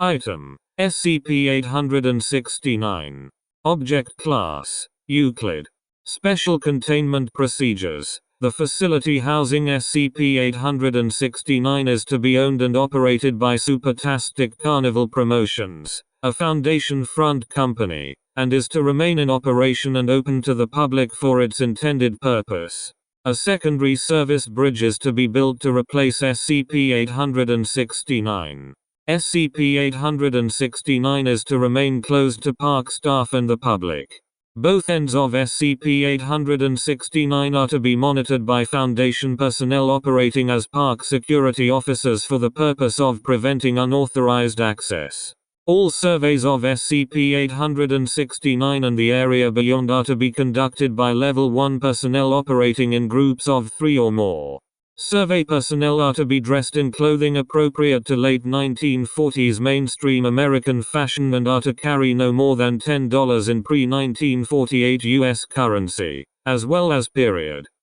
Item: SCP-869. Object Class: Euclid. Special Containment Procedures. The facility housing SCP-869 is to be owned and operated by Supertastic Carnival Promotions, a Foundation front company, and is to remain in operation and open to the public for its intended purpose. A secondary service bridge is to be built to replace SCP-869. SCP-869 is to remain closed to park staff and the public. Both ends of SCP-869 are to be monitored by Foundation personnel operating as park security officers for the purpose of preventing unauthorized access. All surveys of SCP-869 and the area beyond are to be conducted by Level 1 personnel operating in groups of 3 or more. Survey personnel are to be dressed in clothing appropriate to late 1940s mainstream American fashion and are to carry no more than $10 in pre-1948 U.S. currency, as well as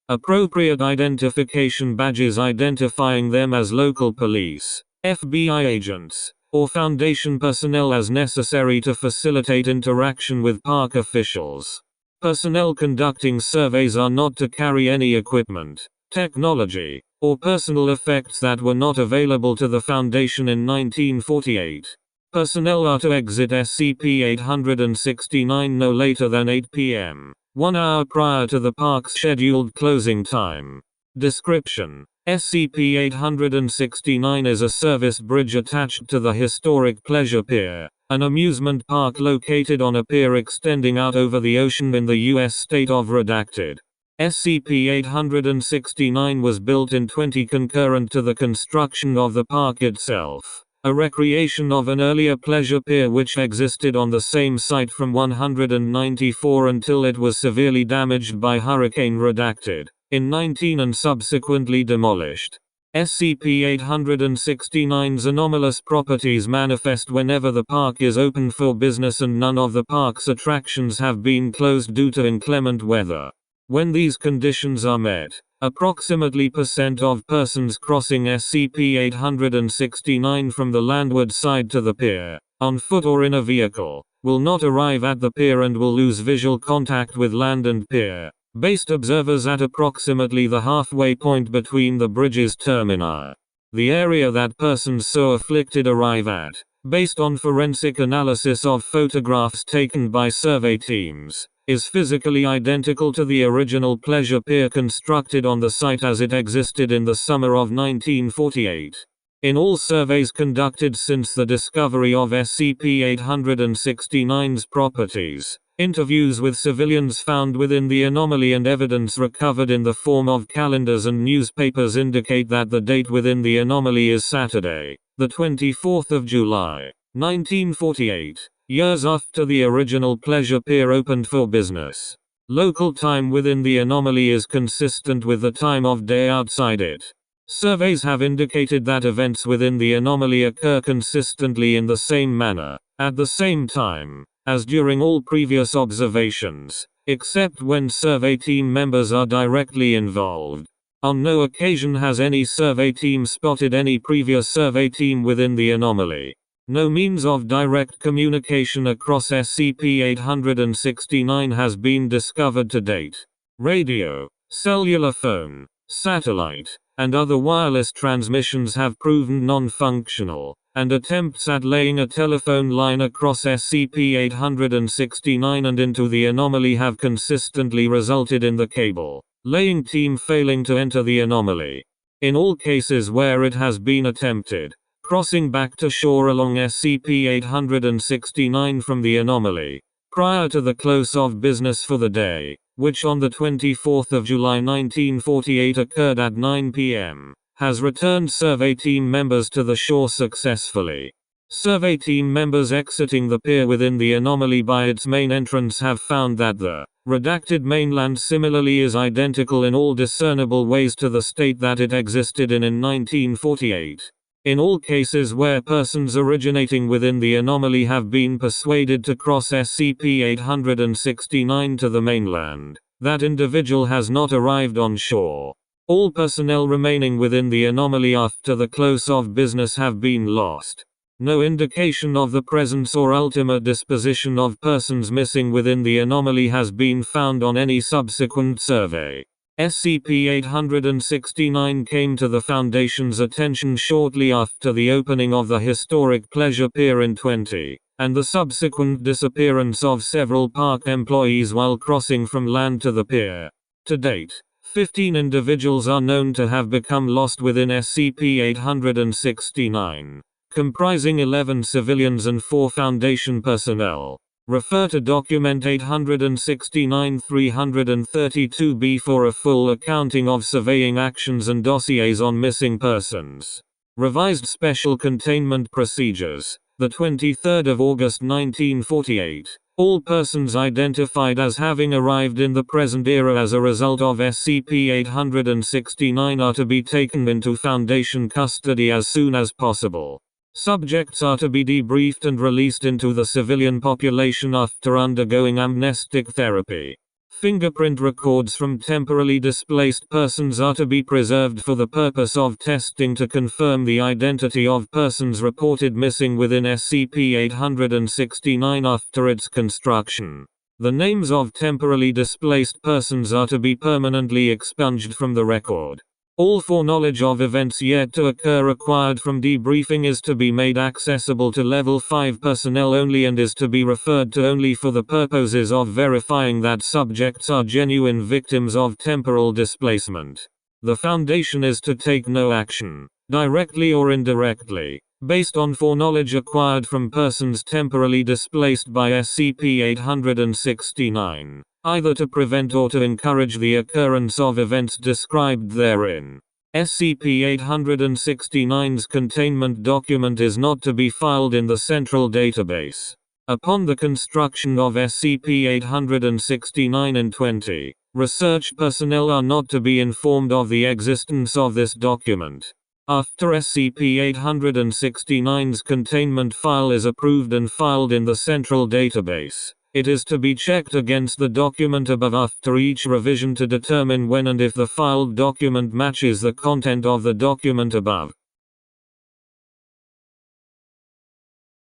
appropriate identification badges identifying them as local police, FBI agents, or Foundation personnel as necessary to facilitate interaction with park officials. Personnel conducting surveys are not to carry any equipment, technology, or personal effects that were not available to the Foundation in 1948. Personnel are to exit SCP-869 no later than 8 p.m., 1 hour prior to the park's scheduled closing time. Description: SCP-869 is a service bridge attached to the historic Pleasure Pier, an amusement park located on a pier extending out over the ocean in the U.S. state of Redacted. SCP-869 was built in 20 concurrent to the construction of the park itself, a recreation of an earlier pleasure pier which existed on the same site from 194 until it was severely damaged by Hurricane Redacted in 19 and subsequently demolished. SCP-869's anomalous properties manifest whenever the park is open for business and none of the park's attractions have been closed due to inclement weather. When these conditions are met, approximately % of persons crossing SCP-869 from the landward side to the pier, on foot or in a vehicle, will not arrive at the pier and will lose visual contact with land and pier. Based observers at approximately the halfway point between the bridge's termini. The area that persons so afflicted arrive at, based on forensic analysis of photographs taken by survey teams, is physically identical to the original pleasure pier constructed on the site as it existed in the summer of 1948. In all surveys conducted since the discovery of SCP-869's properties, interviews with civilians found within the anomaly and evidence recovered in the form of calendars and newspapers indicate that the date within the anomaly is Saturday, the 24th of July, 1948. Years after the original pleasure pier opened for business. Local time within the anomaly is consistent with the time of day outside it. Surveys have indicated that events within the anomaly occur consistently in the same manner, at the same time, as during all previous observations, except when survey team members are directly involved. On no occasion has any survey team spotted any previous survey team within the anomaly. No means of direct communication across SCP-869 has been discovered to date. Radio, cellular phone, satellite, and other wireless transmissions have proven non-functional, and attempts at laying a telephone line across SCP-869 and into the anomaly have consistently resulted in the cable laying team failing to enter the anomaly. In all cases where it has been attempted, crossing back to shore along SCP-869 from the anomaly, prior to the close of business for the day, which on the 24th of July 1948 occurred at 9 p.m., has returned survey team members to the shore successfully. Survey team members exiting the pier within the anomaly by its main entrance have found that the redacted mainland similarly is identical in all discernible ways to the state that it existed in 1948. In all cases where persons originating within the anomaly have been persuaded to cross SCP-869 to the mainland, that individual has not arrived on shore. All personnel remaining within the anomaly after the close of business have been lost. No indication of the presence or ultimate disposition of persons missing within the anomaly has been found on any subsequent survey. SCP-869 came to the Foundation's attention shortly after the opening of the historic Pleasure Pier in 20, and the subsequent disappearance of several park employees while crossing from land to the pier. To date, 15 individuals are known to have become lost within SCP-869, comprising 11 civilians and 4 Foundation personnel. Refer to Document 869-332-B for a full accounting of surveying actions and dossiers on missing persons. Revised Special Containment Procedures, the 23rd of August 1948. All persons identified as having arrived in the present era as a result of SCP-869 are to be taken into Foundation custody as soon as possible. Subjects are to be debriefed and released into the civilian population after undergoing amnestic therapy. Fingerprint records from temporarily displaced persons are to be preserved for the purpose of testing to confirm the identity of persons reported missing within SCP-869 after its construction. The names of temporarily displaced persons are to be permanently expunged from the record. All foreknowledge of events yet to occur required from debriefing is to be made accessible to Level 5 personnel only and is to be referred to only for the purposes of verifying that subjects are genuine victims of temporal displacement. The Foundation is to take no action, directly or indirectly, based on foreknowledge acquired from persons temporarily displaced by SCP-869. Either to prevent or to encourage the occurrence of events described therein. SCP-869's containment document is not to be filed in the central database. Upon the construction of SCP-869 in 20, research personnel are not to be informed of the existence of this document. After SCP-869's containment file is approved and filed in the central database, it is to be checked against the document above after each revision to determine when and if the filed document matches the content of the document above.